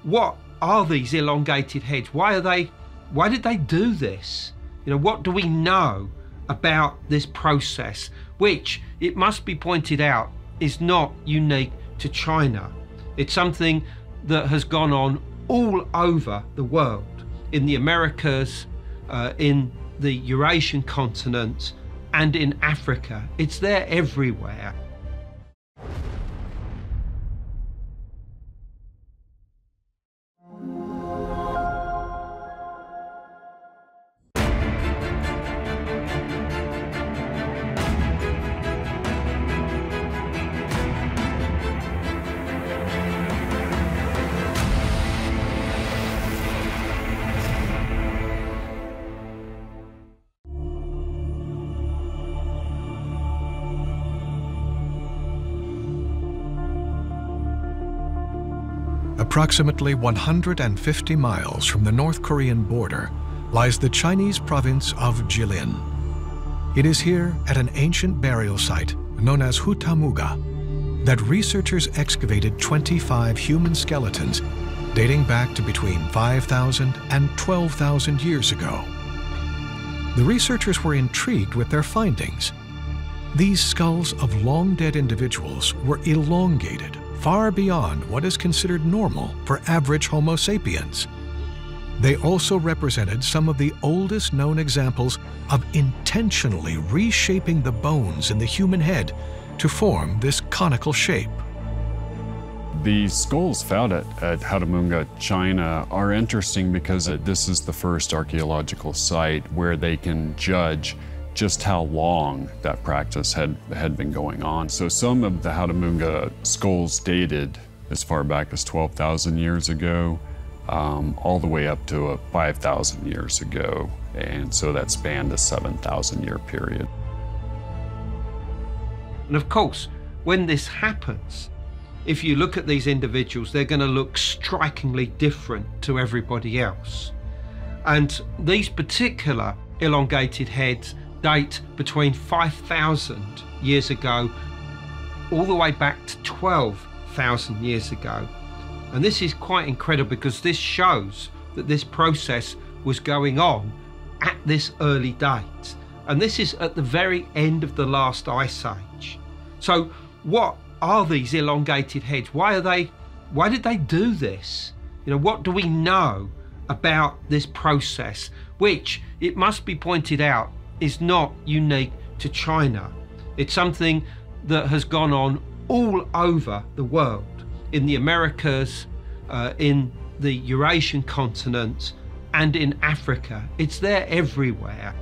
what are these elongated heads? Why did they do this? What do we know about this process, which, it must be pointed out, is not unique to China. It's something that has gone on all over the world, in the Americas, in the Eurasian continent, and in Africa. It's there everywhere. Approximately 150 miles from the North Korean border lies the Chinese province of Jilin. It is here, at an ancient burial site known as Hutamuga, that researchers excavated 25 human skeletons dating back to between 5,000 and 12,000 years ago. The researchers were intrigued with their findings. These skulls of long-dead individuals were elongated far beyond what is considered normal for average Homo sapiens. They also represented some of the oldest known examples of intentionally reshaping the bones in the human head to form this conical shape. The skulls found at Hutamuga, China are interesting because this is the first archaeological site where they can judge just how long that practice had been going on. So some of the Hutamuga skulls dated as far back as 12,000 years ago, all the way up to 5,000 years ago. And so that spanned a 7,000 year period. And of course, when this happens, if you look at these individuals, they're going to look strikingly different to everybody else. And these particular elongated heads date between 5,000 years ago all the way back to 12,000 years ago. And this is quite incredible because this shows that this process was going on at this early date. And this is at the very end of the last ice age. So what are these elongated heads? Why did they do this? What do we know about this process, which, it must be pointed out, is not unique to China. It's something that has gone on all over the world, in the Americas, in the Eurasian continent, and in Africa. It's there everywhere.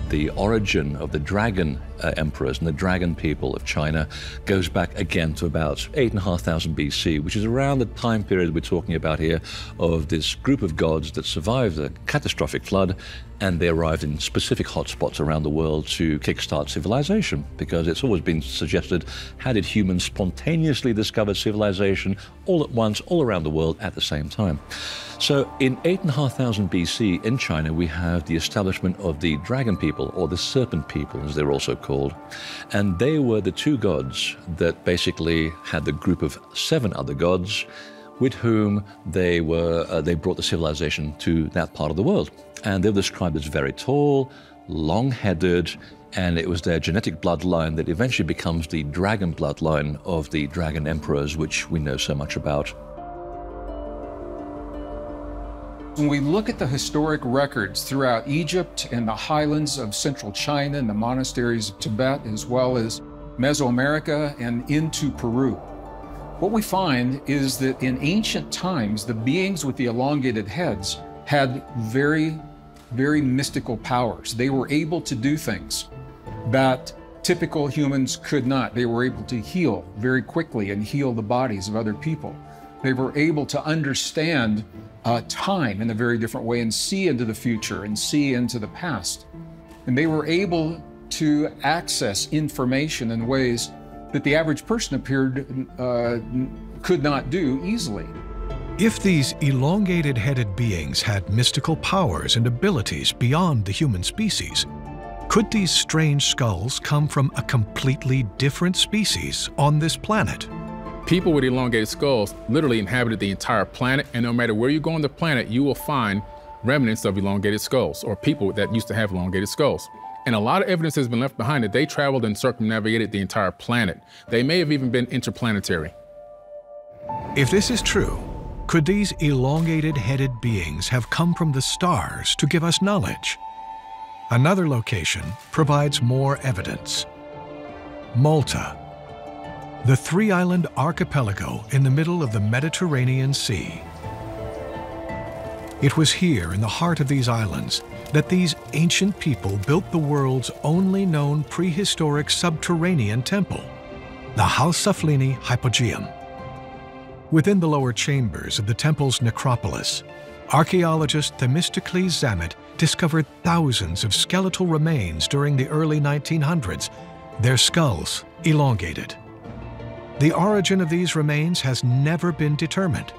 The origin of the dragon emperors and the dragon people of China goes back again to about 8,500 BC, which is around the time period we're talking about here of this group of gods that survived a catastrophic flood, and they arrived in specific hotspots around the world to kickstart civilization, because it's always been suggested, how did humans spontaneously discover civilization all at once, all around the world at the same time? So in 8,500 BC in China, we have the establishment of the dragon people, or the serpent people, as they're also called. And they were the two gods that basically had the group of 7 other gods with whom they brought the civilization to that part of the world. And they were described as very tall, long-headed, and it was their genetic bloodline that eventually becomes the dragon bloodline of the dragon emperors, which we know so much about. When we look at the historic records throughout Egypt and the highlands of central China and the monasteries of Tibet, as well as Mesoamerica and into Peru, what we find is that in ancient times, the beings with the elongated heads had very, very mystical powers. They were able to do things that typical humans could not. They were able to heal very quickly and heal the bodies of other people. They were able to understand time in a very different way and see into the future and see into the past. And they were able to access information in ways that the average person could not do easily. If these elongated-headed beings had mystical powers and abilities beyond the human species, could these strange skulls come from a completely different species on this planet? People with elongated skulls literally inhabited the entire planet, and no matter where you go on the planet, you will find remnants of elongated skulls, or people that used to have elongated skulls. And a lot of evidence has been left behind that they traveled and circumnavigated the entire planet. They may have even been interplanetary. If this is true, could these elongated-headed beings have come from the stars to give us knowledge? Another location provides more evidence. Malta, the three-island archipelago in the middle of the Mediterranean Sea. It was here in the heart of these islands that these ancient people built the world's only known prehistoric subterranean temple, the Hal-Saflieni Hypogeum. Within the lower chambers of the temple's necropolis, archaeologist Themistocles Zammit discovered thousands of skeletal remains during the early 1900s, their skulls elongated. The origin of these remains has never been determined.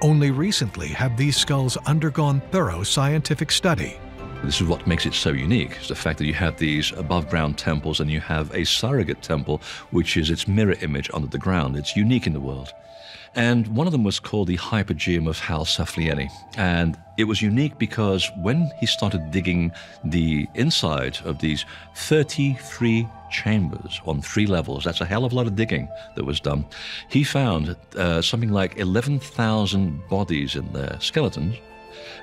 Only recently have these skulls undergone thorough scientific study. This is what makes it so unique, is the fact that you have these above-ground temples and you have a surrogate temple, which is its mirror image under the ground. It's unique in the world. And one of them was called the Hypogeum of Hal-Saflieni. And it was unique because when he started digging the inside of these 33 chambers on 3 levels, that's a hell of a lot of digging that was done, he found something like 11,000 bodies in there, skeletons,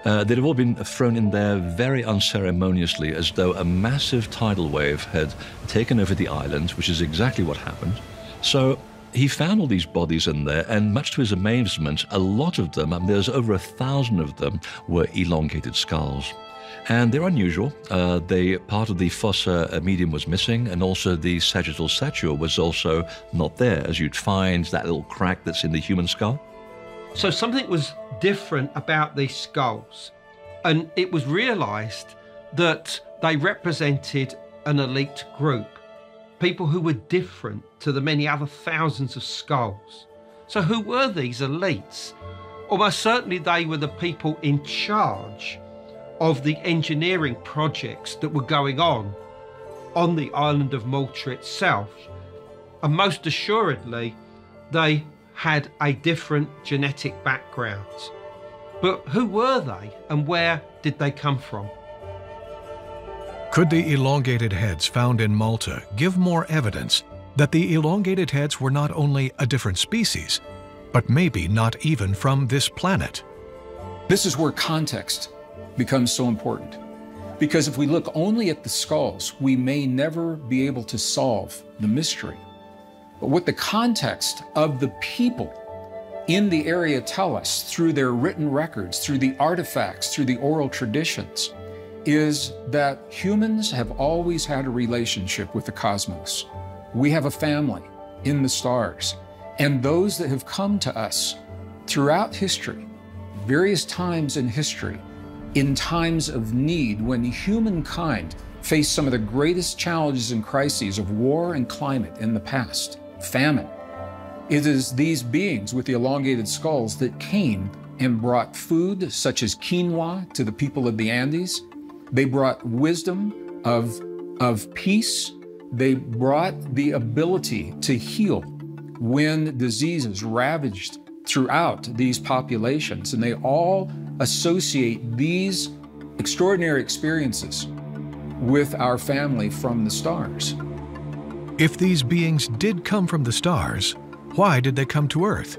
that have all been thrown in there very unceremoniously, as though a massive tidal wave had taken over the island, which is exactly what happened. So he found all these bodies in there, and much to his amazement, a lot of them, there's over 1,000 of them, were elongated skulls. And they're unusual. Part of the fossa medium was missing, and also the sagittal suture was also not there, as you'd find that little crack that's in the human skull. So something was different about these skulls, and it was realized that they represented an elite group, people who were different to the many other thousands of skulls. So who were these elites? Almost certainly they were the people in charge of the engineering projects that were going on the island of Malta itself. And most assuredly, they had a different genetic background. But who were they and where did they come from? Could the elongated heads found in Malta give more evidence that the elongated heads were not only a different species, but maybe not even from this planet? This is where context becomes so important. Because if we look only at the skulls, we may never be able to solve the mystery. But what the context of the people in the area tell us through their written records, through the artifacts, through the oral traditions, is that humans have always had a relationship with the cosmos. We have a family in the stars. And those that have come to us throughout history, various times in history, in times of need, when humankind faced some of the greatest challenges and crises of war and climate in the past, famine, it is these beings with the elongated skulls that came and brought food such as quinoa to the people of the Andes. They brought wisdom of peace. They brought the ability to heal when diseases ravaged throughout these populations. And they all associate these extraordinary experiences with our family from the stars. If these beings did come from the stars, why did they come to Earth?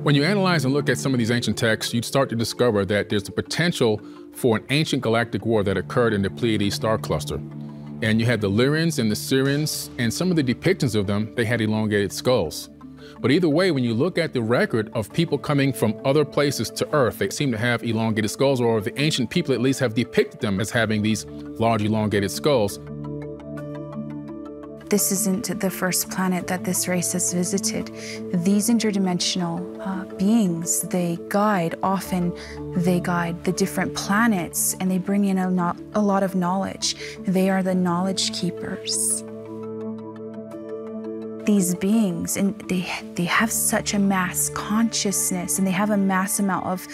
When you analyze and look at some of these ancient texts, you'd start to discover that there's the potential for an ancient galactic war that occurred in the Pleiades star cluster. And you had the Lyrians and the Sirians, and some of the depictions of them, they had elongated skulls. But either way, when you look at the record of people coming from other places to Earth, they seem to have elongated skulls, or the ancient people at least have depicted them as having these large elongated skulls. This isn't the first planet that this race has visited. These interdimensional beings, they guide the different planets, and they bring in a lot of knowledge. They are the knowledge keepers. These beings, and they have such a mass consciousness, and they have a mass amount of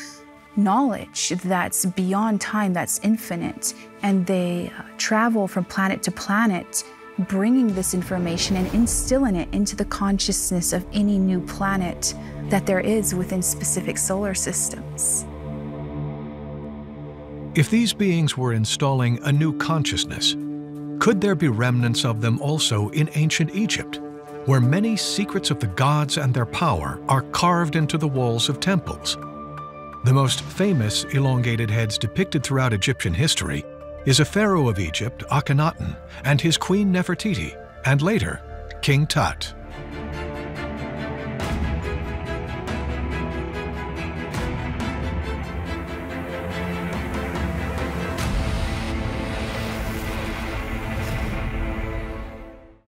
knowledge that's beyond time, that's infinite. And they travel from planet to planet, bringing this information and instilling it into the consciousness of any new planet that there is within specific solar systems. If these beings were installing a new consciousness, could there be remnants of them also in ancient Egypt, where many secrets of the gods and their power are carved into the walls of temples? The most famous elongated heads depicted throughout Egyptian history is a pharaoh of Egypt, Akhenaten, and his queen Nefertiti, and later, King Tut.